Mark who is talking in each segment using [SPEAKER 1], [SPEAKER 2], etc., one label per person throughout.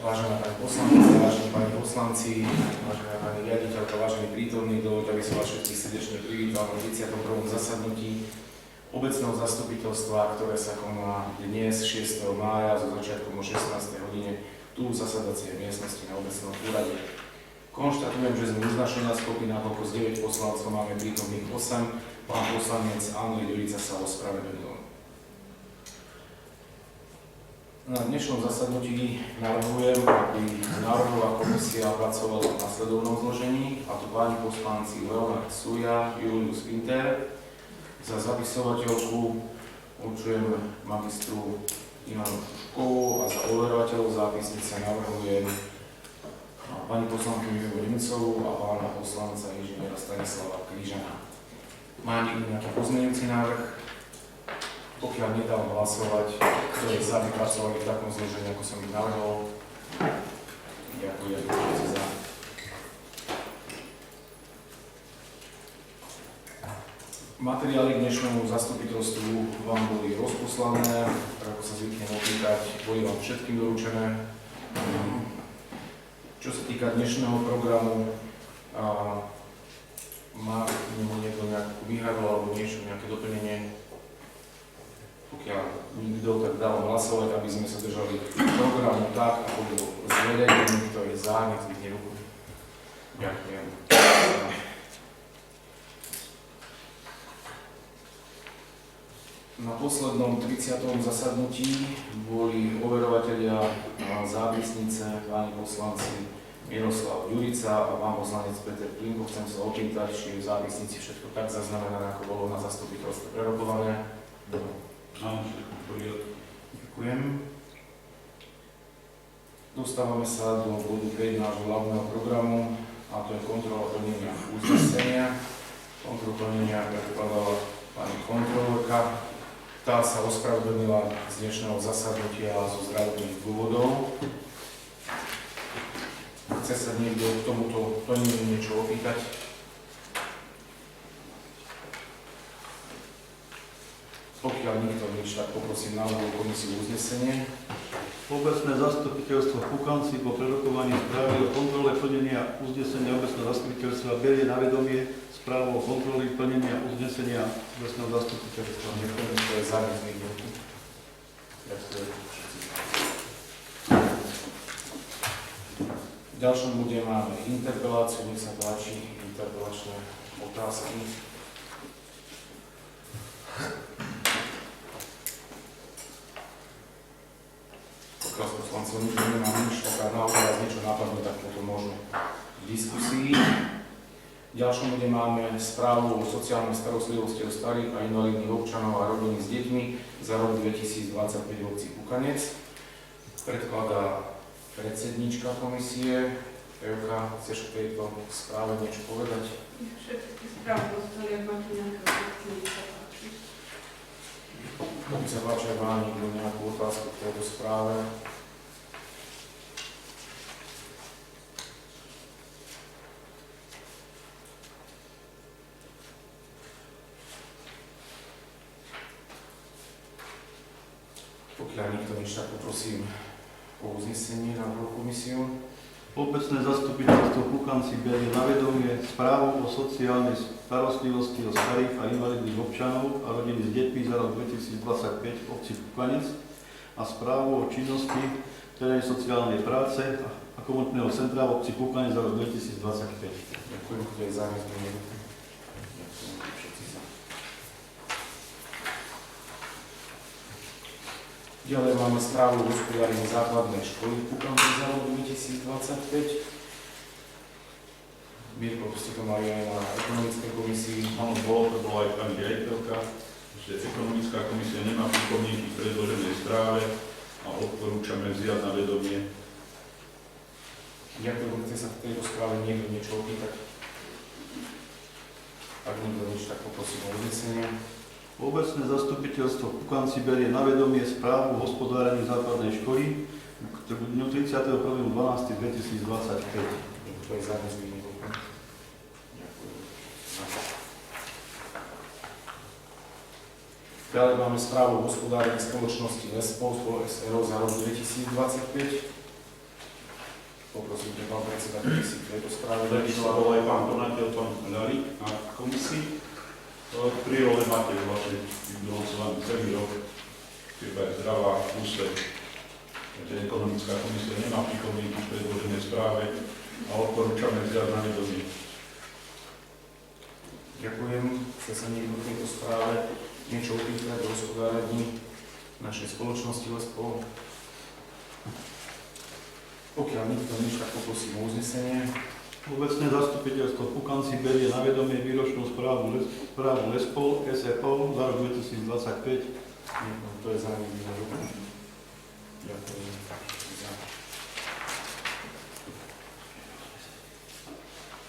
[SPEAKER 1] Vážená pani poslankyňa, vážení pani poslanci, vážená pani riaditeľka, vážení prítomní, dovoľte, aby som vás všetkých srdečne privítal na 31. zasadnutí obecného zastupiteľstva, ktoré sa koná dnes 6. mája so začiatkom o 16. hodine tu v zasadacej miestnosti na obecnom úrade. Konštatujem, že sme uznašená skupina, koľko z 9 poslancov máme prítomných 8. Pán poslanec Andrej Ďurica sa ospravedlnil. Na dnešnom zasadnutí navrhujem, aby návrhová komisia pracovala v nasledovnom zložení, a to páni poslanci Leonard Suja, Julius Winter. Za zapisovateľku určujem magistru Ivanu Tuškovú a za overovateľov zápisnice navrhujem pani poslankyňu Ivu Nemcovú a pána poslanca inžiniera Stanislava Krížana. Má niekto nejaký pozmeňujúci návrh? Pokiaľ nedám hlasovať, ktoré sa vypracovali v takom zložení, ako som ich navrhol. Ďakujem za. Materiály k dnešnému zastupiteľstvu vám boli rozposlané, ako sa zvykne opýtať, boli vám všetkým doručené. Čo sa týka dnešného programu, má k nemu niekto nejakú výhradu alebo niečo, nejaké doplnenie? Pokiaľ nikto, tak dávam hlasovať, aby sme sa držali programu tak, ako bolo zvedený, kto je za, nech zvykne ruku. Ďakujem. Na poslednom 30. zasadnutí boli overovatelia zápisnice páni poslanci Miroslav Ďurica a pán poslanec Peter Plinko. Chcem sa opýtať, či je v zápisnici všetko tak zaznamenané, ako bolo na zastupiteľstve prerokované.
[SPEAKER 2] Áno, všetko v poriadku.
[SPEAKER 1] Ďakujem. Dostávame sa do bodu 5 nášho hlavného programu, a to je kontrola plnenia uznesenia. Kontrolu plnenia predkladala pani kontrolórka. Tá sa ospravedlnila z dnešného zasadnutia zo zdravotných dôvodov. Chce sa niekto k tomuto plneniu niečo opýtať? Pokiaľ nikto nič, tak poprosím návrhovú komisiu uznesenie.
[SPEAKER 2] Obecné zastupiteľstvo v Pukanci po prerokovaní správy o kontrole plnenia uznesenia obecného zastupiteľstva berie na vedomie správu o kontrole plnenia uznesenia obecného zastupiteľstva.
[SPEAKER 1] Ďakujem, to je záväzný bod. Ďakujem. V ďalšom bude máme interpeláciu, nech sa páči, interpelačné otázky. Pokiaľ s poslancom nikto nemá nič, tak naozaj vás niečo napadne, tak potom možno v diskusii. V ďalšom bude máme správu o sociálnej starostlivosti o starých a invalidných občanov a rodiny s deťmi za rok 2025 v obci Pukanec. Predkladá predsedníčka komisie. Evka, chceš k tejto správe niečo povedať?
[SPEAKER 3] Všetky správy dostali, ak máte nejaké otázky, nech sa páči.
[SPEAKER 1] Nech sa páči, ak má niekto nejakú otázku k tejto správe. Pokiaľ nikto nič, tak poprosím o uznesenie na komisiu.
[SPEAKER 2] Obecné zastupiteľstvo v Pukanci berie na vedomie správu o sociálnej starostlivosti o starých a invalidných občanov a rodiny s deťmi za rok 2025 v obci Pukanec a správu o činnosti terénnej sociálnej práce a komunitného centra v obci Pukanec za rok 2025.
[SPEAKER 1] Ďakujem, kto je za nezmenu. Ďakujem všetci za. Ďalej máme správu o hospodárení základnej školy v Pukanci za rok 2025. Mirko, ste to mali aj na ekonomickej komisii.
[SPEAKER 4] Áno, to bola aj pani riaditeľka, že ekonomická komisia nemá pripomienky k predloženej správe a odporúčame vziať na vedomie.
[SPEAKER 1] Ďakujem, chce sa v tejto správe niekto niečo opýtať? Ak nikto nič, tak poprosím o uznesenie.
[SPEAKER 2] Obecné zastupiteľstvo v Pukanci berie na vedomie správu o hospodárení základnej školy k dňu 31.12.2025.
[SPEAKER 1] To je záväzný nebol. Ďakujem. Ďalej máme správu o hospodárení spoločnosti Lespol SRO za rok 2025. poprosím ťa, pán predseda, keby si k tejto správe
[SPEAKER 4] Takisto
[SPEAKER 1] došla.
[SPEAKER 4] bol aj pán konateľ, pán Ľarík na komisii. Pri role máte vlastne vyhlasovaný celý rok, ktorá je zdravá, úsved. Takže ekonomická komisia nemá pripomienky v predloženej správe a odporúčame vziať na vedomie.
[SPEAKER 1] Ďakujem. Chce sa niekto k tejto správe niečo opýtať o hospodárení našej spoločnosti Lespol? Pokiaľ nikto nič, tak poprosím o uznesenie.
[SPEAKER 2] Obecné zastupiteľstvo Pukanci berie na vedomie výročnú správu Lespol SFO za rok 2025.
[SPEAKER 1] To je za nami na ruku. Ďakujem.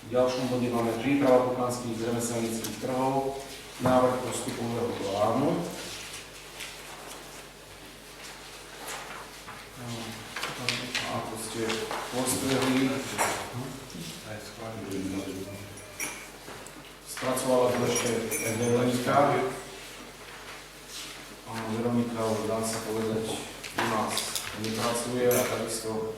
[SPEAKER 1] V ďalšom bode máme príprava pukanských remeselnických trhov, návrh postupového plánu. Ako ste postrehli, spracovala to ešte Veronika. Veronika, dá sa povedať, u nás nepracuje a takisto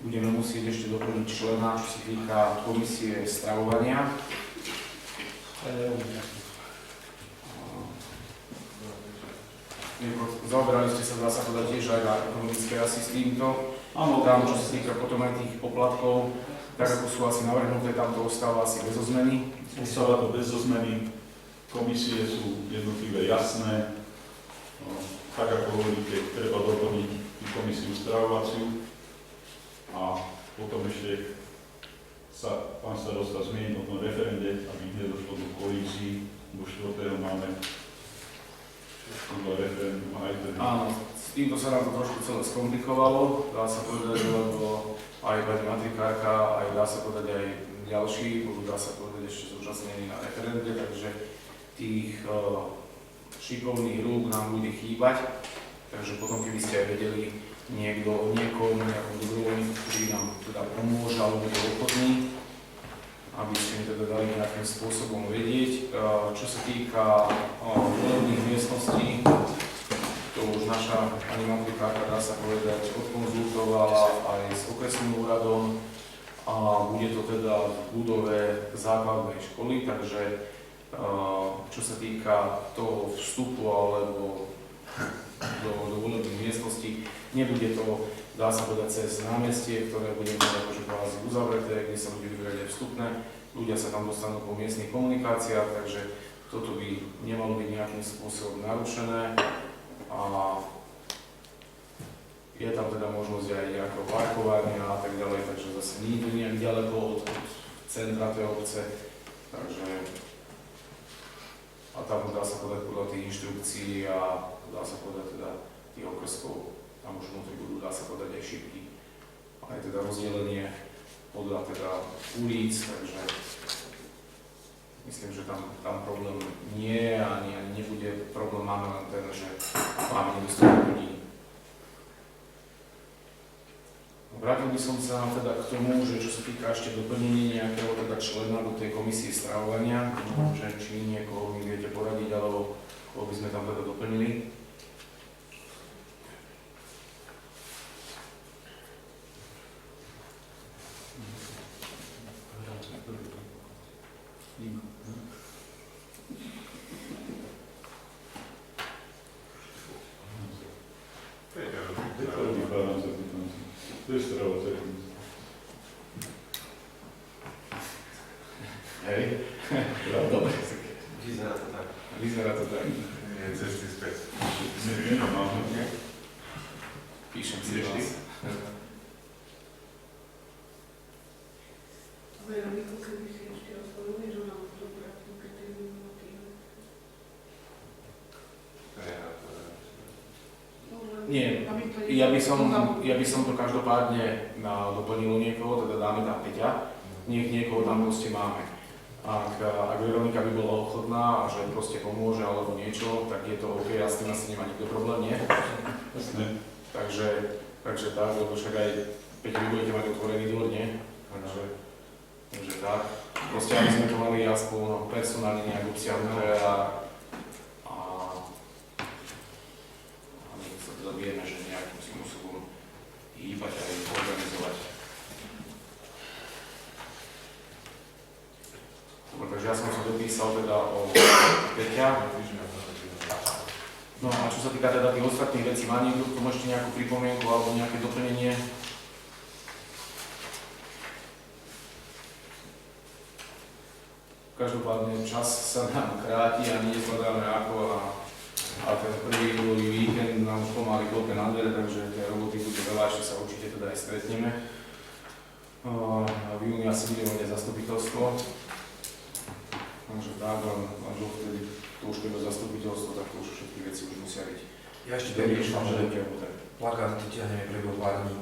[SPEAKER 1] budeme musieť ešte doplniť člena, čo sa týka komisie stravovania. Zaoberali ste sa, dá sa povedať, tiež aj na ekonomické asi s týmto.
[SPEAKER 2] Áno,
[SPEAKER 1] Tam, čo sa týka potom aj tých poplatkov, tak ako sú asi navrhnuté, tam to ostáva asi bez zmeny.
[SPEAKER 4] Ostáva to bez zmeny. Komisie sú jednotlivé jasné. Tak ako hovoríte, treba doplniť tú komisiu stravovaciu a potom ešte sa pán starosta zmieni o tom referende, aby nedošlo do kolízií, do 4. máme referendum aj tedy.
[SPEAKER 1] Áno, s týmto sa nám to trošku celé skomplikovalo, dá sa povedať, lebo aj pani matrikárka, aj dá sa povedať aj ďalší, budú dá sa povedať ešte zúčastnení na referende, takže tých šikovných rúk nám bude chýbať, takže potom keby ste aj vedeli niekto o niekom, nejakom dobrovoľníku, ktorý nám teda pomôže alebo bude ochotný, aby ste mi teda dali nejakým spôsobom vedieť. Čo sa týka volebných miestností, to už naša pani matrikárka, dá sa povedať, odkonzultovala aj s okresným úradom a bude to teda v budove základnej školy, takže čo sa týka toho vstupu alebo do volebných miestností, nebude to, dá sa povedať, cez námestie, ktoré bude mať akože kvázi uzavreté, kde sa bude vybierať aj vstupné. Ľudia sa tam dostanú po miestnych komunikáciách, takže toto by nemalo byť nejakým spôsobom narušené. A je tam teda možnosť aj nejakého parkovania a tak ďalej, takže zase nie je to nejak ďaleko od centra tej obce, takže a tam dá sa povedať podľa tých inštrukcií a dá sa povedať teda tých okreskov, tam už vnútri budú, dá sa povedať, aj šipky. A je teda rozdelenie podľa teda ulic, takže myslím, že tam problém nie je a ani nebude. Problém máme len ten, že máme nedostatok ľudí. Vrátil by som sa teda k tomu, že čo sa týka ešte doplnenia nejakého teda člena do tej komisie stravovania, že či niekoho mi viete poradiť, alebo koho by sme tam teda doplnili.
[SPEAKER 4] To je stravovacia komisia.
[SPEAKER 1] Hej. Dobre.
[SPEAKER 5] Vyzerá to tak.
[SPEAKER 1] Vyzerá to tak.
[SPEAKER 5] Nie, cesty späť.
[SPEAKER 4] Nemáme.
[SPEAKER 1] Píšem si vás.
[SPEAKER 3] Veroniku, keby si ešte oslovili, že mám to prácu, keď je motív.
[SPEAKER 1] Nie, ja by som to každopádne doplnil niekoho, teda dáme tam Peťa, niekoho tam proste máme. Ak Veronika by bola ochotná a že proste pomôže alebo niečo, tak je to OK, ja s tým asi nemá nikto problém, nie?
[SPEAKER 4] Jasné.
[SPEAKER 1] Takže tak, lebo však aj Peťa, vy budete mať otvorený dvor, nie? Takže tak. Proste aby sme to mali aspoň personálne nejak obsiahnuté a my sa teda vieme, že nejakým spôsobom hýbať aj organizovať. písal teda o Peťa. No a čo sa týka teda tých ostatných vecí, má niekto k tomu ešte nejakú pripomienku alebo nejaké doplnenie? Každopádne čas sa nám kráti a my nezkladáme ako a ten prvý júlový víkend nám už pomaly klope na dvere, takže tej roboty bude veľa, ešte sa určite teda aj stretneme. V júni asi bude zastupiteľstvo. Takže tak, len že vtedy to už keď zastupiteľstvo, tak to už všetky veci už musia byť.
[SPEAKER 5] Ja ešte dodám, že plakát ťahneme priebehu pár dní.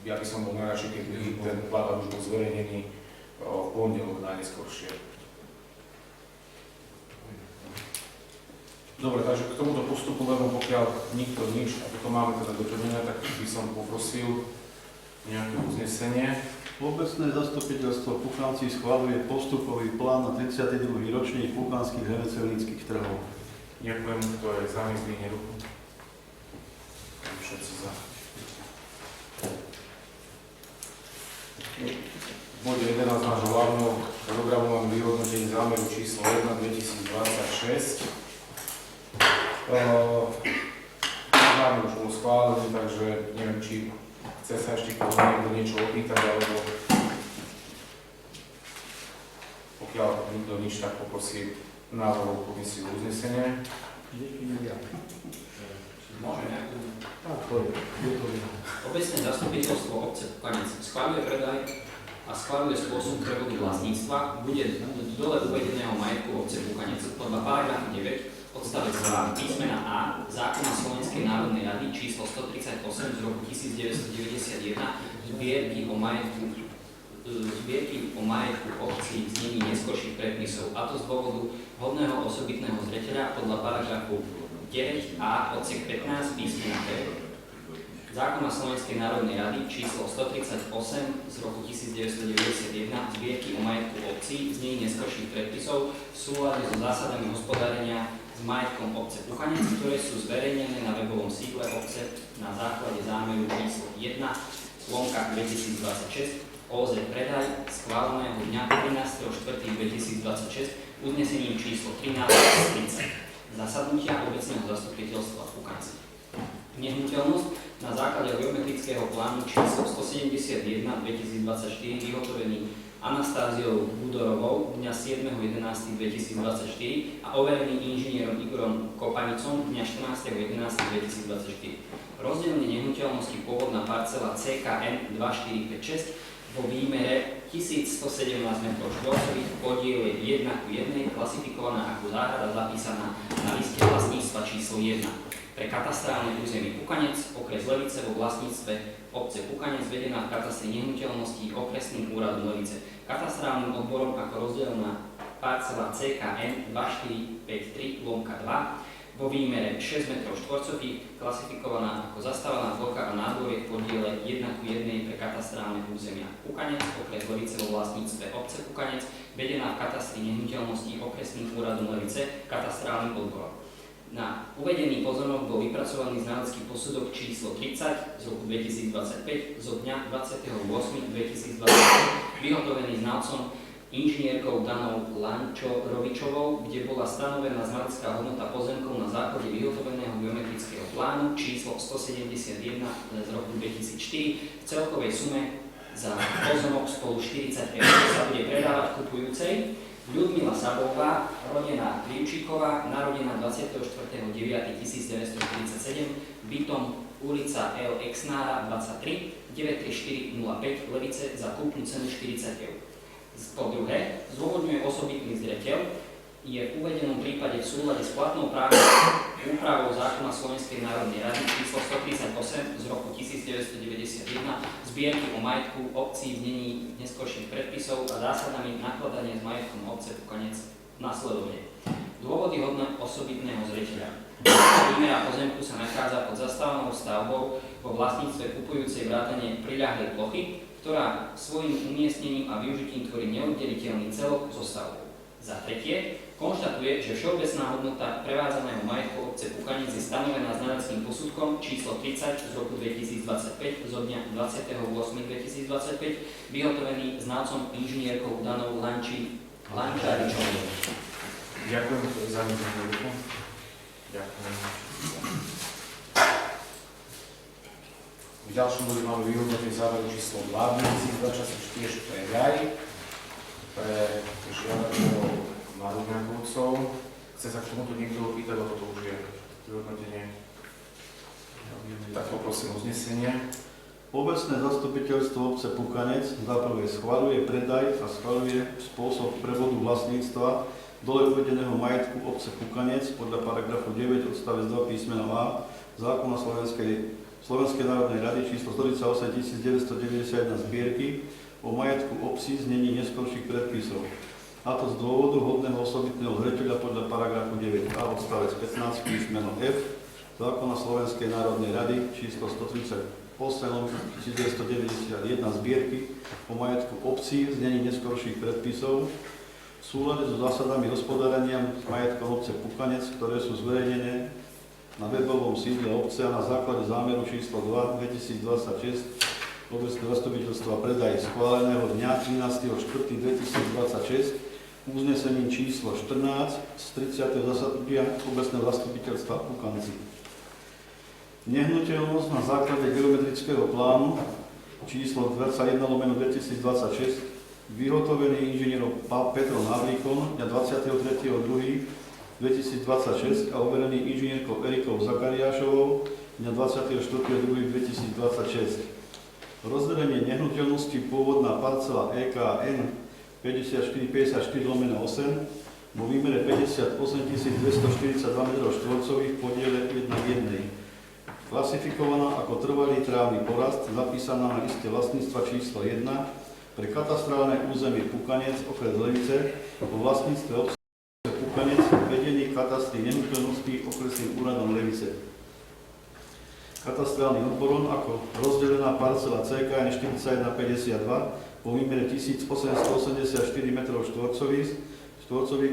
[SPEAKER 1] Ja by som bol najradšej, keby ten plakát už bol zverejnený v pondelok najneskôršie. Dobre, takže k tomuto postupu, lebo pokiaľ nikto nič, a toto máme teda doplnené, tak by som poprosil nejaké uznesenie.
[SPEAKER 2] Obecné zastupiteľstvo Puchanci schvaľuje postupový plán na 32. ročník puchanských remeselníckych trhov.
[SPEAKER 1] Ďakujem, kto je za, nech zdvihne ruku. Všetci za. V bode 11 nášho hlavného programu máme vyhodnotenie zámeru číslo 1 2026. Zámer už bol schválený, takže neviem, či chce sa ešte niekto niečo opýtať, alebo pokiaľ nikto nič, tak poprosím návrhovú komisiu uznesenie.
[SPEAKER 6] Obecné zastupiteľstvo obce Puchanec schvaľuje predaj a schvaľuje spôsob prevody vlastníctva bude dole uvedeného majetku obce Puchanec podľa paragrafu 9 odstavec 2 písmena A zákona Slovenskej národnej rady číslo 138 z roku 1991 zbierky o majetku obcí v znení neskorších predpisov, a to z dôvodu hodného osobitného zreteľa podľa paragrafu 9a odsek 15 písmena B zákona Slovenskej národnej rady číslo 138 z roku 1991 zbierky o majetku obcí v znení neskorších predpisov v súlade so zásadami hospodárenia s majetkom obce Puchanec, ktoré sú zverejnené na webovom sídle obce na základe zámeru číslo 1/2026 OZ predaj schváleného dňa 13.4.2026 uznesením číslo 1330 zasadnutia obecného zastupiteľstva Puchanci. Nehnuteľnosť na základe geometrického plánu číslo 171/2024 vyhotovený Anastáziou Budorovou dňa 7.11.2024 a overený inžinierom Igorom Kopanicom dňa 14.11.2024. Rozdelenie nehnuteľnosti pôvodná parcela CKN 2456 vo výmere 1117 m2 v podiele 1:1 klasifikovaná ako záhrada zapísaná na liste vlastníctva číslo 1 pre katastrálne územie Puchanec, okres Levice vo vlastníctve obce Puchanec vedená v katastri nehnuteľností okresným úradom Levice. Katastrálnym odborom ako rozdelená parcela CKN 2453/2 vo výmere 6 m2 klasifikovaná ako zastávaná plocha a nádvorie v podiele 1:1 pre katastrálne územia Puchanec, okres Levice vo vlastníctve obce Puchanec vedená v katastri nehnuteľností okresným úradom Levice katastrálnym odborom. Na uvedený pozornosť bol vypracovaný znalecký posudok číslo 30 z roku 2025 zo dňa 28.2025 vyhotovený znalcom inžinierkou Danou Lančo-Rovičovou, kde bola stanovená znalecká hodnota pozemkov na základe vyhotoveného geometrického plánu číslo 171 z roku 2004 v celkovej sume za pozemok spolu 40 eur sa bude predávať kupujúcej Ľudmila Sabová, rodená Krivčíková, narodená 24.9.1947, bytom ulica L. Exnára 23, 93405 Levice za kúpnu cenu 40 eur. Po druhé, zdôvodňuje osobitný zreteľ, je v uvedenom prípade v súlade s platnou právnou úpravou zákona Slovenskej národnej rady číslo 138 z roku 1991 zbierky o majetku obcí v znení neskorších predpisov a zásadami nakladania s majetkom obce Puchanec nasledovne. Dôvody hodné osobitného zreteľa. Výmera pozemku sa nachádza pod zastávanou stavbou vo vlastníctve kupujúcej vrátane priľahlej plochy, ktorá svojím umiestnením a využitím tvorí neoddeliteľný celok so stavbou. Za tretie, konštatuje, že všeobecná hodnota prevádzaného majetku obce Puchanec je stanovená znaleckým posudkom číslo 30 z roku 2025 zo dňa 28.2025 vyhotovený znalcom inžinierkou Danou Lančaričovú.
[SPEAKER 1] Ďakujem za ruku. Ďakujem. V ďalšom bode máme vyhodnotenie záveru číslo 2 2024 pre RAJ, pre žiadateľov Maruňakovcov. Chce sa k tomuto niekto opýtať, lebo to už je vyhodnotenie. Tak poprosím uznesenie.
[SPEAKER 2] Obecné zastupiteľstvo obce Pukanec za prvé schvaľuje predaj a schvaľuje spôsob prevodu vlastníctva dole uvedeného majetku obce Pukanec podľa paragrafu 9 odstavec 2 písmeno A zákona Slovenskej národnej rady číslo 48 1991 zbierky o majetku obcí znení neskorších predpisov. A to z dôvodu hodného osobitného zreteľa podľa paragrafu 9a odstavec 15 písmeno F zákona Slovenskej národnej rady číslo 138 1991 zbierky o majetku obcí znení neskorších predpisov v súlade so zásadami hospodárenia s majetkom obce Pukanec, ktoré sú zverejnené na webovom sídle obce a na základe zámeru číslo 2 2026 obecného zastupiteľstva predaj schváleného dňa 13.4.2026 uznesením číslo 14 z 30. zasadnutia obecného zastupiteľstva Pukanci. Nehnuteľnosť na základe geometrického plánu číslo 21/2026 vyhotovený inžinierom Petrom Havlíkom dňa 23.2.2026 a overený inžinierkou Erikou Zakariášovou dňa 24.2.2026. Rozdelenie nehnuteľnosti pôvodná parcela EKN 5454/8 vo výmere 58 242 m2 v podiele 1:1. Klasifikovaná ako trvalý trávny porast, zapísaná na liste vlastníctva číslo 1 pre katastrálne územie Pukanec, okres Levice, vo vlastníctve obce Pukanec, vedený katastri nehnuteľností okresným úradom Levice. Katastrálnym odborom ako rozdelená parcela CKN 4152 vo výmere 1884 m2,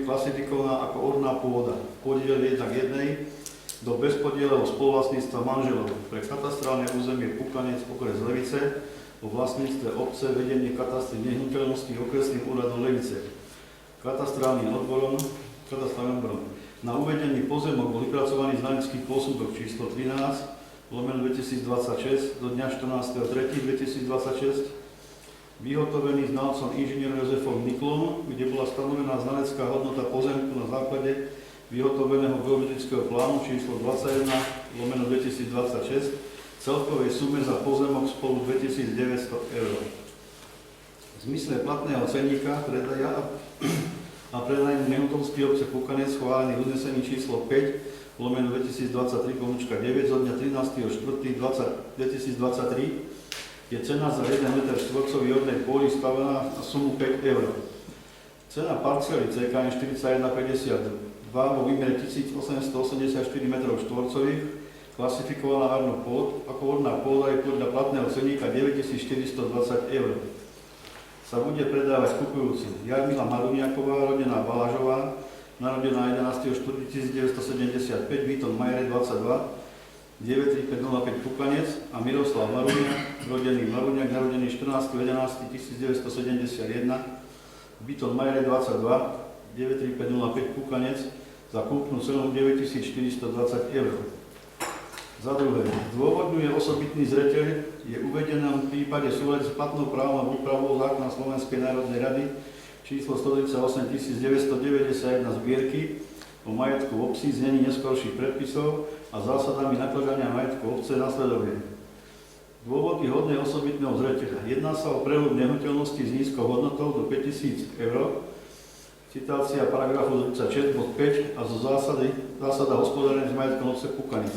[SPEAKER 2] klasifikovaná ako orná pôda, podiel 1:1 do bezpodielov spoluvlastníctva manželov pre katastrálne územie Pukanec, okres Levice, vo vlastníctve obce, vedenie katastry nehnuteľností okresným úradom Levice. Katastrálnym odborom. Na uvedený pozemok bol vypracovaný znalecký posudok číslo 13/2026 do dňa 14.3.2026, vyhotovený znalcom inžinierom Jozefom Niklom, kde bola stanovená znalecká hodnota pozemku na základe vyhotoveného geometrického plánu číslo 21/2026 v celkovej sume za pozemok spolu 2900 eur. V zmysle platného cenníka predaja a predajmu nehnuteľnosti obce Pukanec schválený uznesení číslo 5/2023/9 zo dňa 13.4.2023 je cena za 1 m štvorcový ornej pôdy stavená na sumu 5 eur. Cena parcely CKN 4152 vo výmere 1884 m2, klasifikovaná ako orná pôda je podľa platného cenníka 9420 eur. Sa bude predávať kupujúci Jarmila Maruňáková, rodená Balažová, narodená 11.4.1975, Víton Majere 22, 93505 Pukanec a Miroslav Maruňák, rodený Maruňák, narodený 14.11.1971, Víton Majere 22, 93505 Pukanec za kúpnu cenu 9420 eur. Za druhé, zdôvodňuje osobitný zreteľ, je uvedené v prípade súlade s platnou právnou úpravou zákona Slovenskej národnej rady číslo 138 1991 zbierky o majetku obcí znení neskorších predpisov a zásadami nakladania majetku obce nasledovne. Dôvody hodné osobitného zreteľa. Jedná sa o prehľad nehnuteľnosti s nízkou hodnotou do 5000 eur, citácia paragrafu 36 bod 5 a zo zásada hospodárenia s majetkom obce Pukanec.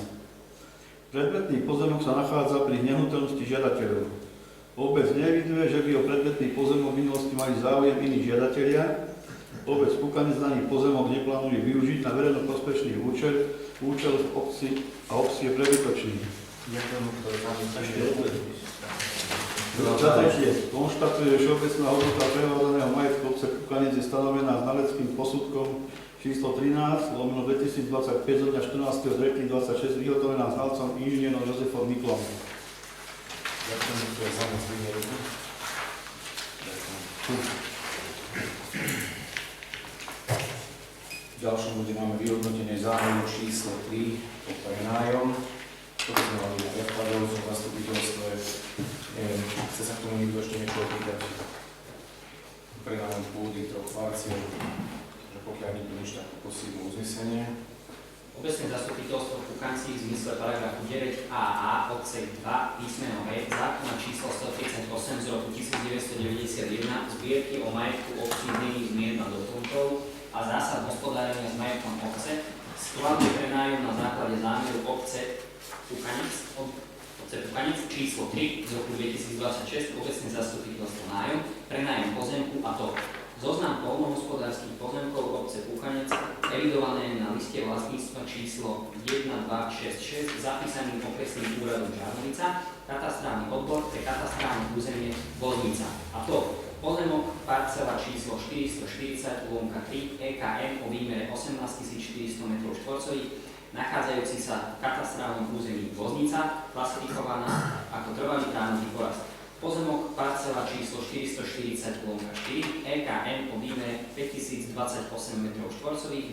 [SPEAKER 2] Predmetný pozemok sa nachádza pri nehnuteľnosti žiadateľov. Obec neeviduje, že by o predmetný pozemok v minulosti mali záujem iní žiadatelia. Obec Pukanec daný pozemok neplánuje využiť na verejnoprospešný účel v obci a obci je prebytočný.
[SPEAKER 1] Ďakujem,
[SPEAKER 2] Za tretie, konštatuje, že všeobecná hodnota prevádzaného majetku obce Pukanec je stanovená znaleckým posudkom číslo 13/2025 zo dňa 14.3.26 vyhotovená znalcom inžinierom Jozefom Niklom.
[SPEAKER 1] Ďakujem, to je zamyslenie ruku. Ďakujem. V ďalšom bude máme vyhodnotenie zámeru číslo 3 po prenájom. Toto sme mali na predchádzajúcom zastupiteľstve. Chce sa k tomu niekto ešte niečo opýtať? Prenájom pôdy 3 parciel, že pokiaľ nikto nič, tak poprosím o uznesenie.
[SPEAKER 6] Obecné zastupiteľstvo v Kukancích v zmysle paragrafu 9a odsek 2 písmeno E zákona číslo 138 z roku 1991 zbierky o majetku obcí znených zmien a doplnkov a zásad hospodárenia s majetkom obce schválne prenájom na základe zámeru obce Kukanec číslo 3 z roku 2026 obecné zastupiteľstvo nájom prenájom pozemku a to zoznam poľnohospodárskych pozemkov obce Kukanec evidované na liste vlastníctva číslo 1266 zapísaným okresným úradom Žarnovica, katastrálny odbor pre katastrálne územie Voznica. A to pozemok parcela číslo 440 3 EKM o výmere 18 400 m2, nachádzajúci sa v katastrálnom území Voznica, klasifikovaná ako trvalý právny porast. Pozemok parcela číslo 440 4 EKM o výmere 5028 m2,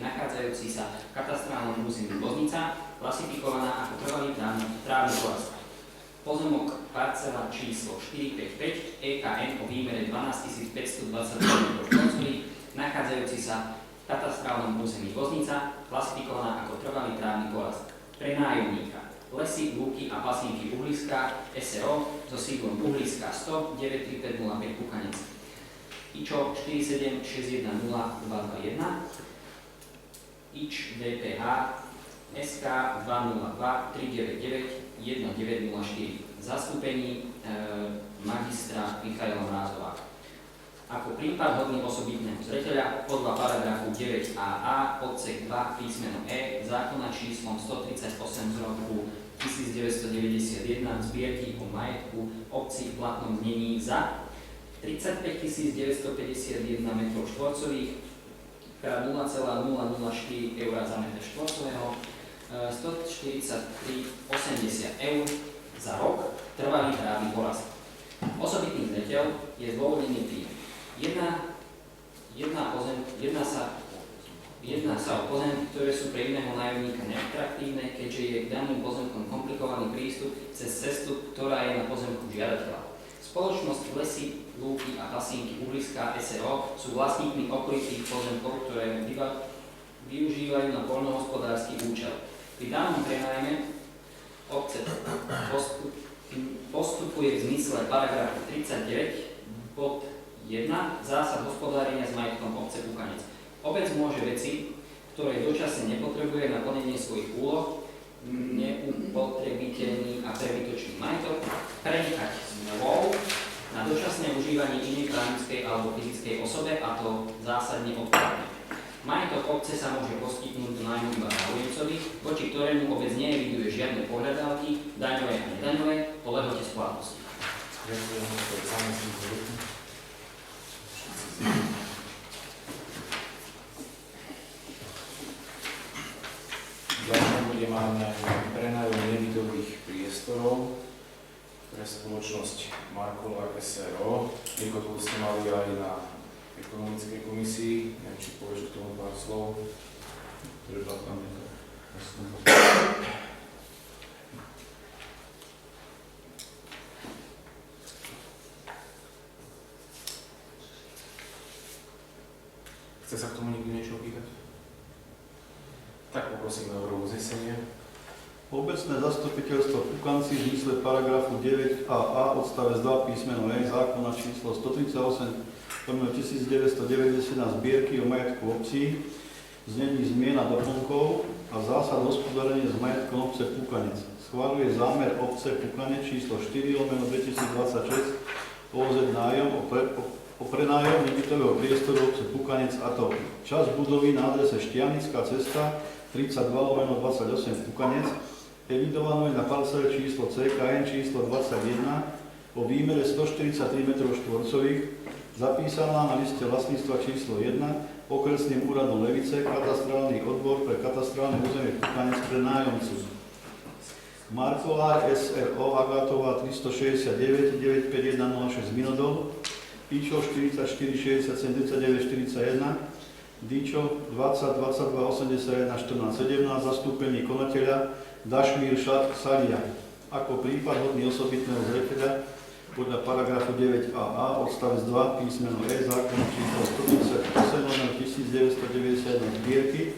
[SPEAKER 6] nachádzajúci sa v katastrálnom území Voznica, klasifikovaná ako trvalý právny porast. Pozemok parcela číslo 455 EKM o výmere 12 520 m2, nachádzajúci sa v katastrálnom území Voznica, klasifikovaná ako trvalý právny porast. Pre nájomníka Lesy, lúky a pasníky Uhliska SRO so sídlom Uhliska 100 93505 Kukanec. IČO 476102221 IČ DPH SK 202 399 1904 zastúpení magistra Michaela Mrázová. Ako prípad hodný osobitného zreteľa podľa paragrafu 9a odsek 2 písmeno E zákona číslom 138 z roku 1991 zbierky o majetku obcí v platnom znení za 35 951 m2 krát 0,004 eur za metr štvorcového, 143,80 eur za rok, trvalý právny porast. Osobitný zreteľ je zdôvodnený tým. Jedná sa o pozemky, ktoré sú pre iného nájomníka neatraktívne, keďže je k daným pozemkom komplikovaný prístup cez cestu, ktorá je na pozemku žiadateľa. Spoločnosť Lesy, lúky a pasínky Uhliska SRO sú vlastníkmi okolitých pozemkov, ktoré využívajú na poľnohospodársky účel. Pri danom prenájme obce postupuje v zmysle paragrafu 39 bod 1. Zásad hospodárenia s majetkom obce Kukanec. Obec môže veci, ktoré dočasne nepotrebuje na plnenie svojich úloh, neupotrebiteľný a prebytočný majetok, prenechať zmluvou na dočasné užívanie inej právnickej alebo fyzickej osobe, a to zásadne odpadne. Majetok obce sa môže poskytnúť do nájmu iba záujemcovi, voči ktorému obec neeviduje žiadne pohľadávky, daňové a nedaňové, po lehote splatnosti.
[SPEAKER 1] Ďalšie bude máme prenájom nebytových priestorov pre spoločnosť Markola SRO. Niekoľko ste mali aj na ekonomickej komisii. Neviem, či povieš k tomu pár slov.
[SPEAKER 4] Treba tam niečo.
[SPEAKER 1] Chce sa k tomu niekto niečo opýtať? Tak poprosím na uznesenie.
[SPEAKER 2] Obecné zastupiteľstvo Kukanci v zmysle paragrafu 9a odstavec 2 písmeno E zákona číslo 138/1990 na zbierky o majetku obcí, znení zmien a doplnkov a zásad hospodárenia s majetkom obce Kukanec. Schváľuje zámer obce Kukanec číslo 4/2026 OZ nájom o prenájom nebytového priestoru obce Kukanec, a to časť budovy na adrese Štianická cesta 32/28 Kukanec, evidované na parcele číslo CKN číslo 21 o výmere 143 m2, zapísaná na liste vlastníctva číslo 1 okresným úradom Levice, katastrálny odbor pre katastrálne územie Kukanec pre nájomcu. Markolár SRO Agatová 369 95106 Vinodol, IČO 44 67 39 41, Díčo 20 22 81 14 17 zastúpení konateľa Dašmír Salia ako prípad hodný osobitného zreteľa podľa paragrafu 9a odstavec 2 písmeno E zákona číslo 138/1991 zbierky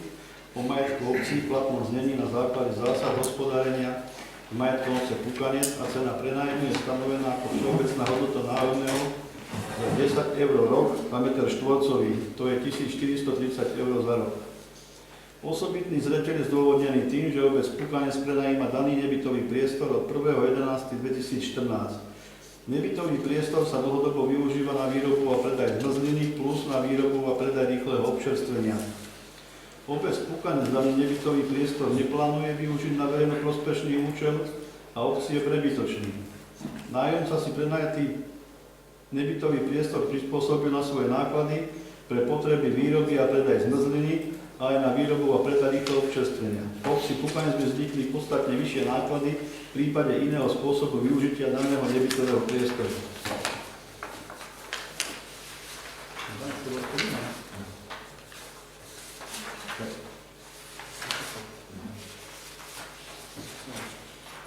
[SPEAKER 2] o majetku obcí platnom znení na základe zásad hospodárenia v majetku obce Pukanec a cena prenájmu je stanovená ako všeobecná hodnota nájomného za 10 eur rok na meter štvorcový, to je 1430 eur za rok. Osobitný zreteľ je zdôvodnený tým, že obec Pukanec prenajíma daný nebytový priestor od 1.11.2014. Nebytový priestor sa dlhodobo využíva na výrobu a predaj zmrzliny plus na výrobu a predaj rýchleho občerstvenia. Obec Pukanec daný nebytový priestor neplánuje využiť na verejnoprospešný účel a obci je prebytočný. Nájomca si prenajatý nebytový priestor prispôsobil na svoje náklady pre potreby výroby a predaj zmrzliny a aj na výrobu a predaj rýchleho občerstvenia. V obci Pukanec by vznikli podstatne vyššie náklady v prípade iného spôsobu využitia daného nebytového priestoru.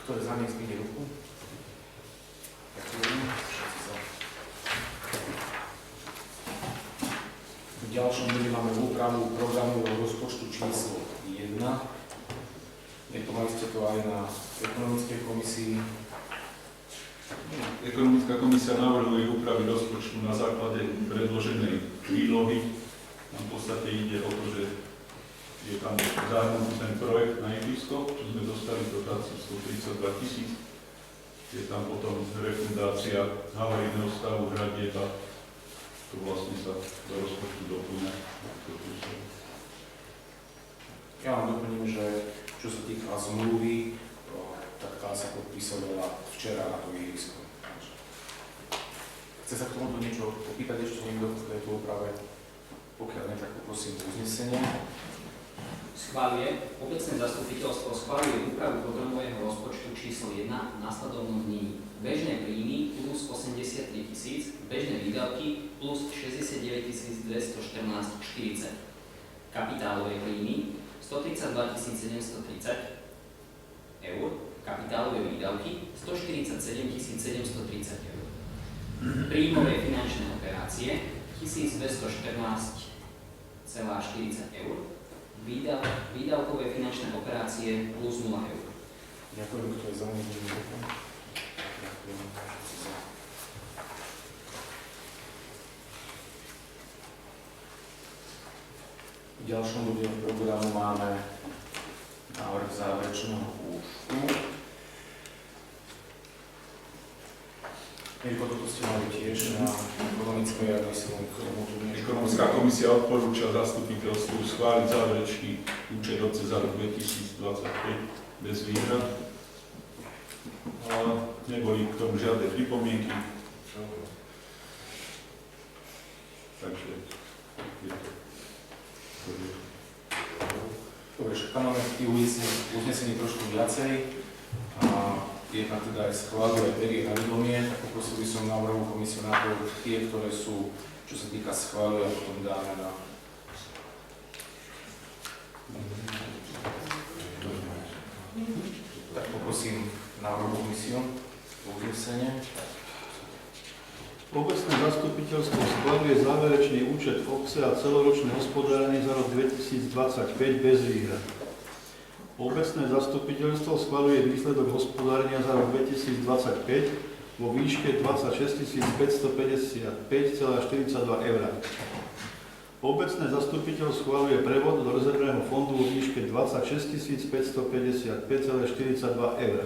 [SPEAKER 1] Kto je za, nech zdvihne ruku. Ďakujem. V ďalšom bode máme úpravu programového rozpočtu číslo 1. Mali ste to aj na ekonomickej komisii.
[SPEAKER 4] Ekonomická komisia navrhuje úpravy rozpočtu na základe predloženej prílohy. Tam v podstate ide o to, že je tam zahrnutý ten projekt na ihrisko, čo sme dostali dotáciu 132 000. Je tam potom refundácia havarijného stavu hradieba. To vlastne sa do rozpočtu doplňa.
[SPEAKER 1] Ja vám doplním, že čo sa týka zmluvy, tak tá sa podpísovala včera na to ihrisko. Chce sa k tomuto niečo opýtať ešte niekto v tejto úprave? Pokiaľ nie, tak poprosím uznesenie.
[SPEAKER 6] Schváľuje. Obecné zastupiteľstvo schváľuje úpravu programového rozpočtu číslo 1 v následovnom znení. Bežné príjmy plus 83 000, bežné výdavky plus 69 214,40. Kapitálové príjmy 132 730 eur, kapitálové výdavky 147 730 eur. Príjmové finančné operácie 1214,40 eur. Výdavkové finančné operácie plus 0 eur.
[SPEAKER 1] Ďakujem, kto je za mňa. Ďakujem. V ďalšom bode programu máme návrh záverečného účtu. Mirko, toto ste mali tiež na ekonomickej a myslím k tomuto niečo.
[SPEAKER 4] Ekonomická komisia odporúča zastupiteľstvu schváliť záverečný účet obce za rok 2025 bez výhrad. Neboli k tomu žiadne pripomienky. Takže je to.
[SPEAKER 1] Dobre, však tam máme tých uznesení trošku viacej. Jedna teda aj schváľuje aj berie na vedomie, tak poprosil by som návrhovú komisiu na to, tie, ktoré sú, čo sa týka schváľuje, a potom dáme na... Tak poprosím návrhovú komisiu o uznesenie.
[SPEAKER 2] Obecné zastupiteľstvo schvaľuje záverečný účet obce a celoročné hospodárenie za rok 2025 bez výhrad. Obecné zastupiteľstvo schvaľuje výsledok hospodárenia za rok 2025 vo výške 26 555,42 eur. Obecné zastupiteľstvo schvaľuje prevod do rezervného fondu vo výške 26 555,42 eur.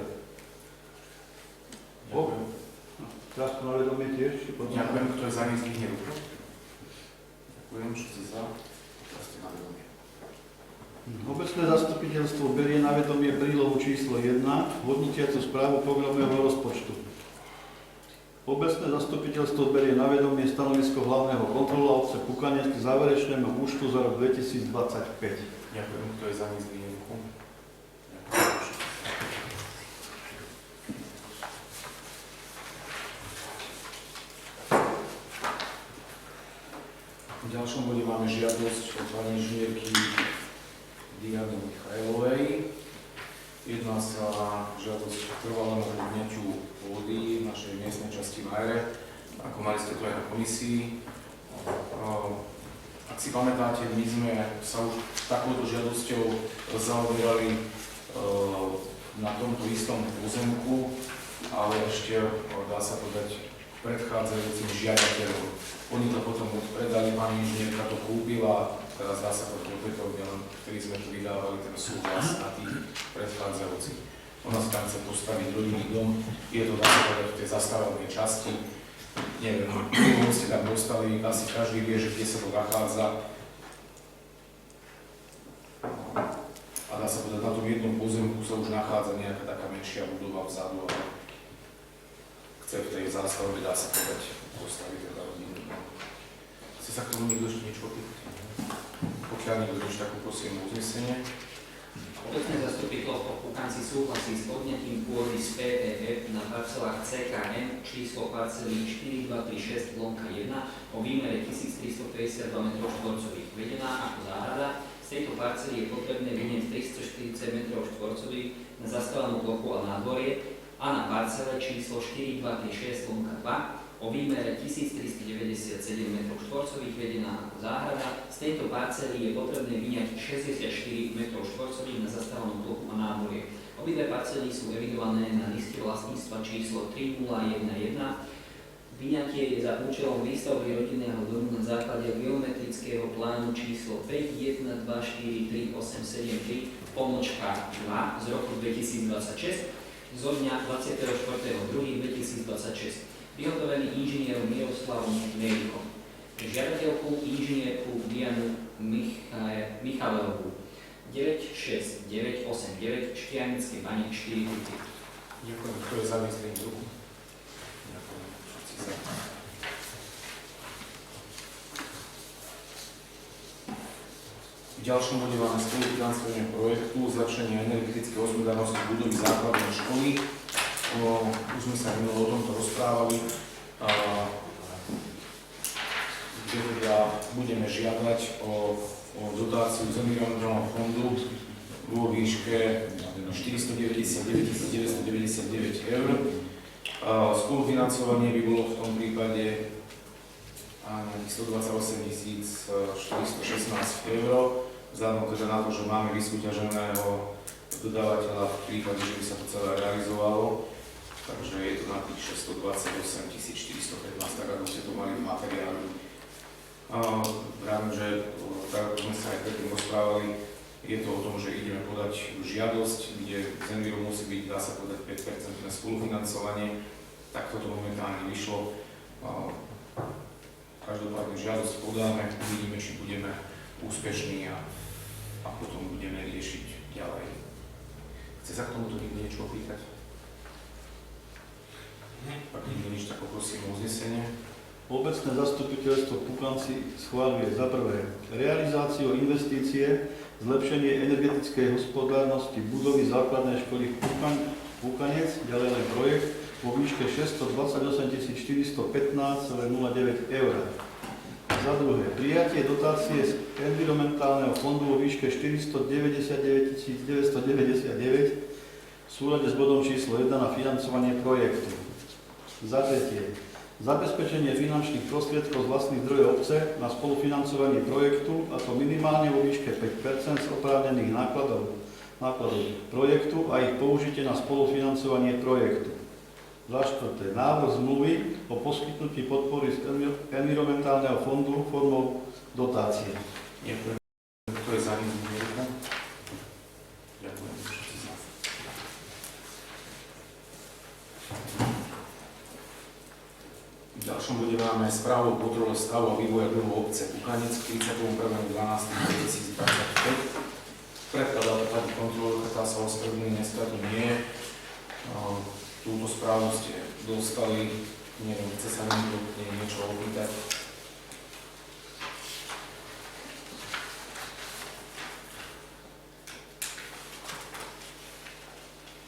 [SPEAKER 2] Teraz to na vedomie tiež?
[SPEAKER 1] Ďakujem, kto je za nich zdvihne ruku. Ďakujem, že ste za. Teraz ste na vedomie.
[SPEAKER 2] Obecné zastupiteľstvo berie na vedomie prílohu číslo 1, hodnotiacu správu programového rozpočtu. Obecné zastupiteľstvo berie na vedomie stanovisko hlavného kontrola obce Pukanec k záverečnému účtu za rok 2025.
[SPEAKER 1] Ďakujem, kto je za nich zdvihne ruku. V ďalšom bode máme žiadosť od pani inžinierky Diany Michajlovej. Jedná sa žiadosť k trvalému podňaťu vody v našej miestnej časti Majre. Ako mali ste to aj na komisii. Ak si pamätáte, my sme sa už takouto žiadosťou zaoberali na tomto istom pozemku, ale ešte, dá sa povedať, predchádzajúcim žiadateľom. Oni to potom predali, pani inžinierka to kúpila, teraz dá sa povedať opätovne, len vtedy sme tu vydávali ten súhlas na tých predchádzajúcich. Ona sa tam chce postaviť rodinný dom, je to, dá sa povedať, v tej zastavenej časti. Neviem, koho ste tam dostali, asi každý vie, že kde sa to nachádza. A dá sa povedať, na tom jednom pozemku sa už nachádza nejaká taká menšia budova vzadu, ale chce v tej zástavbe, dá sa povedať, postaviť teda rodinný dom. Chce sa k tomu niekto ešte niečo opýtať? Pokiaľ niekto ešte takú prosím uznesenie.
[SPEAKER 6] Obecné zastupiteľstvo Pukanci súhlasí s odňatím pôdy z PEF na parcelách CKN číslo parcely 4236-1 o výmere 1352 m2, vedená ako záhrada. Z tejto parcely je potrebné vynieť 340 m2 na zastávanú plochu a nádvorie a na parcele číslo 4236-2 o výmere 1397 m2 vedená ako záhrada. Z tejto parcely je potrebné vyňať 64 m2 na zastávanú plochu a nádvorie. Obidve parcely sú evidované na liste vlastníctva číslo 3011. Vyňatie je za účelom výstavby rodinného domu na základe geometrického plánu číslo 5124383-2 z roku 2026 zo dňa 24.2.2026. Vyhotovený inžinierom Miroslavom Mejkom. Žiadateľku inžinierku Dianu Michajlovú. 96989 Štianické Bane 4 Huty.
[SPEAKER 1] Ďakujem, kto je za vyzvenie ruku? Ďakujem, všetci za. V ďalšom bode máme spolufinancovanie projektu zlepšenie energetickej hospodárnosti budovy základnej školy. Už sme sa minulo o tomto rozprávali, kde teda budeme žiadať o dotáciu z Environmentálneho fondu vo výške 499 999 eur. Spolufinancovanie by bolo v tom prípade 128 416 eur, vzhľadom teda na to, že máme vysúťaženého dodávateľa v prípade, že by sa to celé realizovalo. Takže je to na tých 628 415, tak ako ste to mali v materiáli. Vravím, že tak ako sme sa aj predtým rozprávali, je to o tom, že ideme podať žiadosť, kde z Enviru musí byť, dá sa povedať, 5% spolufinancovanie. Tak toto momentálne vyšlo. Každopádne žiadosť podáme, uvidíme, či budeme úspešní a potom budeme riešiť ďalej. Chce sa k tomuto niekto niečo opýtať? Ak nikto nič, tak poprosím o uznesenie.
[SPEAKER 2] Obecné zastupiteľstvo Pukanci schváľuje za prvé realizáciu investície, zlepšenie energetickej hospodárnosti budovy základnej školy Pukanec, ďalej len projekt vo výške 628 415,09 eur. Za druhé, prijatie dotácie z Environmentálneho fondu vo výške 499 999 v súlade s bodom číslo 1 na financovanie projektu. Za tretie, zabezpečenie finančných prostriedkov z vlastných zdrojov obce na spolufinancovanie projektu, a to minimálne vo výške 5% z oprávnených nákladov projektu a ich použitie na spolufinancovanie projektu. Za štvrté, návrh zmluvy o poskytnutí podpory z Environmentálneho fondu formou dotácie.
[SPEAKER 1] Ďakujem. Kto je za ním? Ďakujem. Všetci za. V ďalšom bode máme správu o kontrole stavu a vývoja dlhu obce Pukanec k 31.12.2025. Predkladá to pani kontrolórka, tá sa ospravedlňuje, dneska tu nie je. Túto správu ste dostali, neviem, chce sa niekto niečo opýtať.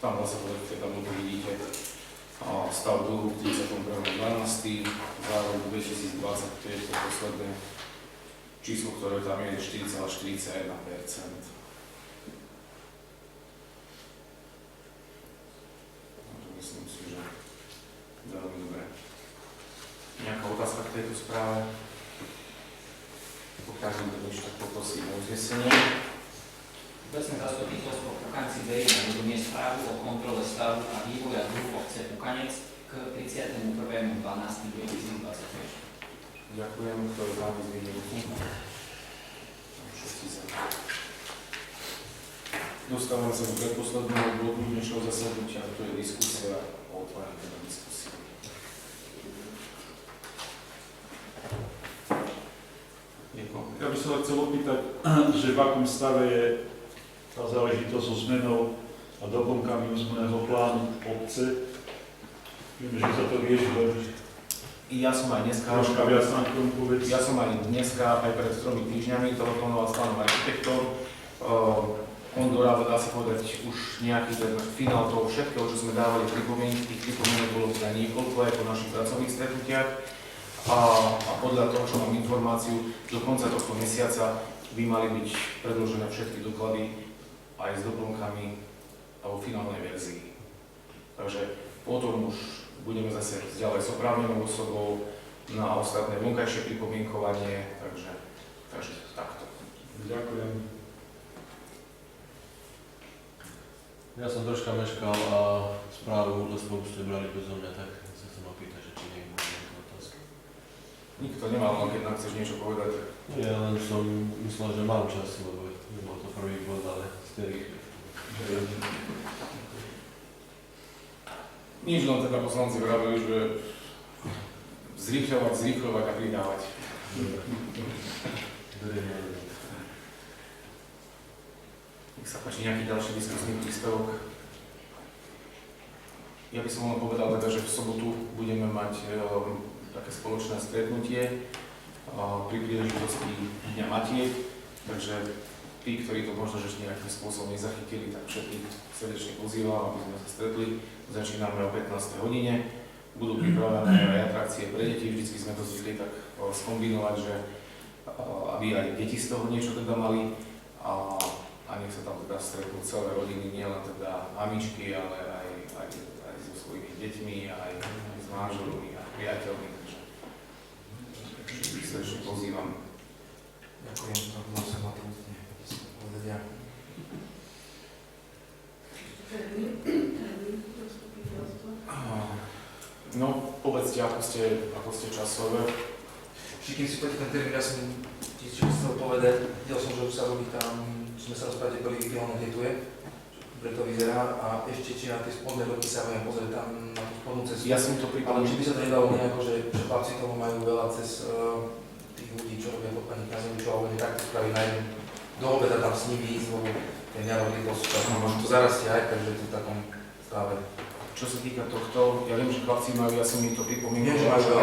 [SPEAKER 1] Tam dá sa povedať, keď tam vidíte stav dlhu k 31.12. za rok 2025, to posledné číslo, ktoré tam je 4,41%. Myslím si, že veľmi dobre. Nejaká otázka k tejto správe? Pokiaľ nikto nič, tak poprosím o uznesenie.
[SPEAKER 6] Obecné zastupiteľstvo Pukanci verí na vedomie správu o kontrole stavu a vývoja druhu obce Pukanec k 31.12.2025.
[SPEAKER 1] Ďakujem, kto je za mňa zvýšenie ruky. Všetci za. Dostávame sa do predposledného bodu dnešného zasadnutia, to je diskusia o otváraní teda diskusie.
[SPEAKER 4] Ja by som chcel opýtať, že v akom stave je tá záležitosť so zmenou a doplnkami územného plánu obce. Viem, že sa to rieši,
[SPEAKER 1] Ja som aj dneska,
[SPEAKER 4] troška viac nám k tomu povedz.
[SPEAKER 1] ja som aj dneska, aj pred 3 týždňami telefonoval s pánom architektom. On dorába, dá sa povedať, už nejaký ten finál toho všetkého, čo sme dávali pripomienky. Tých pripomienok bolo teda niekoľko aj po našich pracovných stretnutiach. A podľa toho, čo mám informáciu, do konca tohto mesiaca by mali byť predložené všetky doklady aj s doplnkami vo finálnej verzii. Takže potom už budeme zase ďalej s oprávnenou osobou na ostatné vonkajšie pripomienkovanie, takže takto.
[SPEAKER 4] Ďakujem.
[SPEAKER 7] Ja som troška meškal a správu lesbov ste brali bezo mňa, tak sa chcem opýtať, že či niekto má nejaké otázky.
[SPEAKER 1] Nikto nemal, len keď nám chceš niečo povedať.
[SPEAKER 7] Ja len som myslel, že mám čas, lebo nebol to prvý bod, ale ste rýchli.
[SPEAKER 1] Nič, len teda poslanci vravili, že zrýchľovať a pridávať. Nech sa páči nejaký ďalší diskusný príspevok. Ja by som len povedal teda, že v sobotu budeme mať také spoločné stretnutie pri príležitosti Dňa Matiek, takže tí, ktorí to možno ešte nejakým spôsobom nezachytili, tak všetkých srdečne pozývam, aby sme sa stretli. Začíname o 15. hodine. Budú pripravené aj atrakcie pre deti, vždycky sme to zvykli tak skombinovať, že aby aj deti z toho niečo teda mali a nech sa tam teda stretnú celé rodiny, nielen teda mamičky, ale aj so svojimi deťmi, aj s manželmi a priateľmi, takže všetkých srdečne pozývam.
[SPEAKER 5] Ďakujem, zabudol som na to povedať.
[SPEAKER 1] No, povedzte, ako ste časové.
[SPEAKER 5] Všetkým si povedať ten termín, ja som ti chcel povedať, videl som, že už sa robí tam, sme sa rozprávali, koľko kilómetrov kde tu je, dobre to vyzerá a ešte či na tie spodné roky sa budem pozrieť tam na tú spodnú cestu.
[SPEAKER 1] Ja som to
[SPEAKER 5] Ale
[SPEAKER 1] pripravil.
[SPEAKER 5] či by sa to nedalo nejako, že chlapci toho majú veľa cez tých ľudí, čo robia pod pani Kazevičov, alebo takto spraviť na jednu do obeda tam s nimi ísť, lebo ten nerobí to super, možno to zarastie aj, takže to v takom stave.
[SPEAKER 1] Čo sa týka tohto, ja viem, že chlapci majú, ja som im to pripomenul,
[SPEAKER 5] Viem, že majú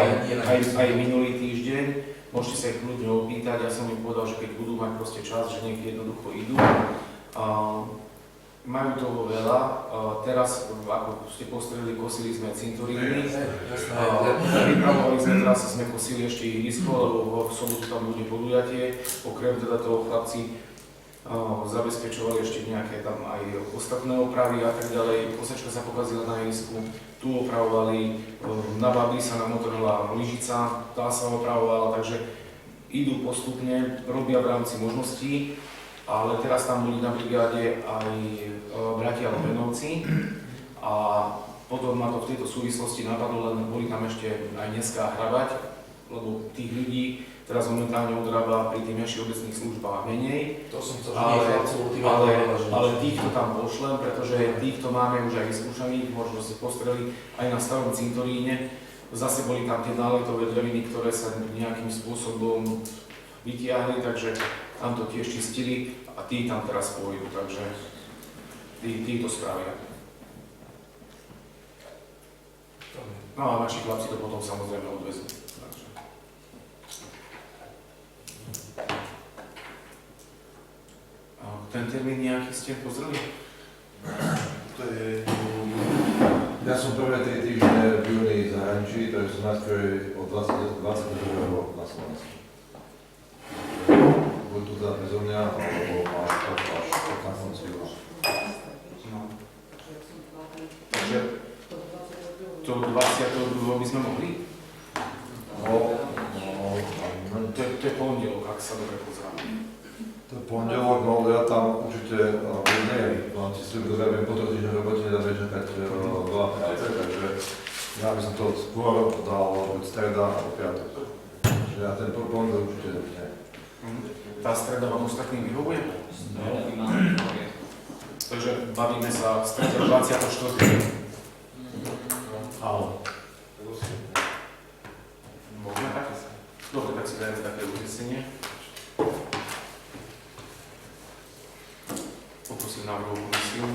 [SPEAKER 1] aj minulý týždeň, môžete sa ich kľudne opýtať, ja som im povedal, že keď budú mať proste čas, že niekde jednoducho idú. Majú toho veľa, teraz, ako ste postrelili, kosili sme cintoríny, pripravovali sme teraz, sme kosili ešte ihrisko, lebo v sobotu tam bude podujatie, okrem teda toho chlapci zabezpečovali ešte nejaké tam aj ostatné opravy a tak ďalej. Posečka sa pokazila na ihrisku, tu opravovali, na Babli sa namotorila lyžica, tá sa opravovala, takže idú postupne, robia v rámci možností, ale teraz tam boli na brigáde aj bratia Lebenovci a potom ma to v tejto súvislosti napadlo, len boli tam ešte aj dneska hrabať, lebo tých ľudí teraz momentálne odrába pri tých menších obecných službách menej.
[SPEAKER 5] To som chcel,
[SPEAKER 1] ale týchto tam pošlem, pretože týchto máme už aj vyskúšaných, možno ste postreli aj na starom cintoríne. Zase boli tam tie náletové dreviny, ktoré sa nejakým spôsobom vytiahli, takže tam to tiež čistili a tí tam teraz pôjdu, takže tí to spravia. No a naši chlapci to potom samozrejme odvezú. Ten termín nejaký ste pozreli?
[SPEAKER 8] To je... Ja som prvé 3 týždne v júni v zahraničí, takže som najskôr od 22. na Slovensku.
[SPEAKER 1] do 22. by sme mohli? To je pondelok, ak sa dobre pozerám.
[SPEAKER 8] To je pondelok, no ja tam určite nie, v rámci stredu viem po 3 týždňoch robote nedá čakať veľa práce, takže ja by som to skôr dal buď streda alebo piatok. Takže ja ten pondelok určite nie.
[SPEAKER 1] Tá streda vám ostatným vyhovuje?
[SPEAKER 6] Streda by mala byť v poriadku.
[SPEAKER 1] Takže bavíme sa v strede 24.
[SPEAKER 8] Áno.
[SPEAKER 1] Môžeme tak? Dobre, tak si dajme také uznesenie. Poprosím návrhovú komisiu.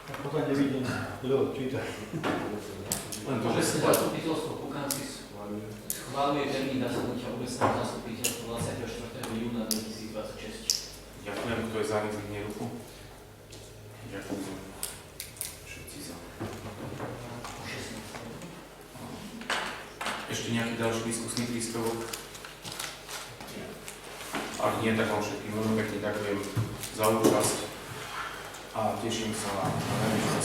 [SPEAKER 2] A potom nevidím, kto číta.
[SPEAKER 1] Len to, že si
[SPEAKER 6] Obecné zastupiteľstvo Pukanci schváluje termín zasadnutia obecného zastupiteľstva 24. júna 2026.
[SPEAKER 1] Ďakujem, kto je za, nech zdvihne ruku. Ďakujem. Všetci za. Ešte nejaký ďalší diskusný príspevok? Ak nie, tak vám všetkým veľmi pekne ďakujem za účasť a teším sa na najbližšie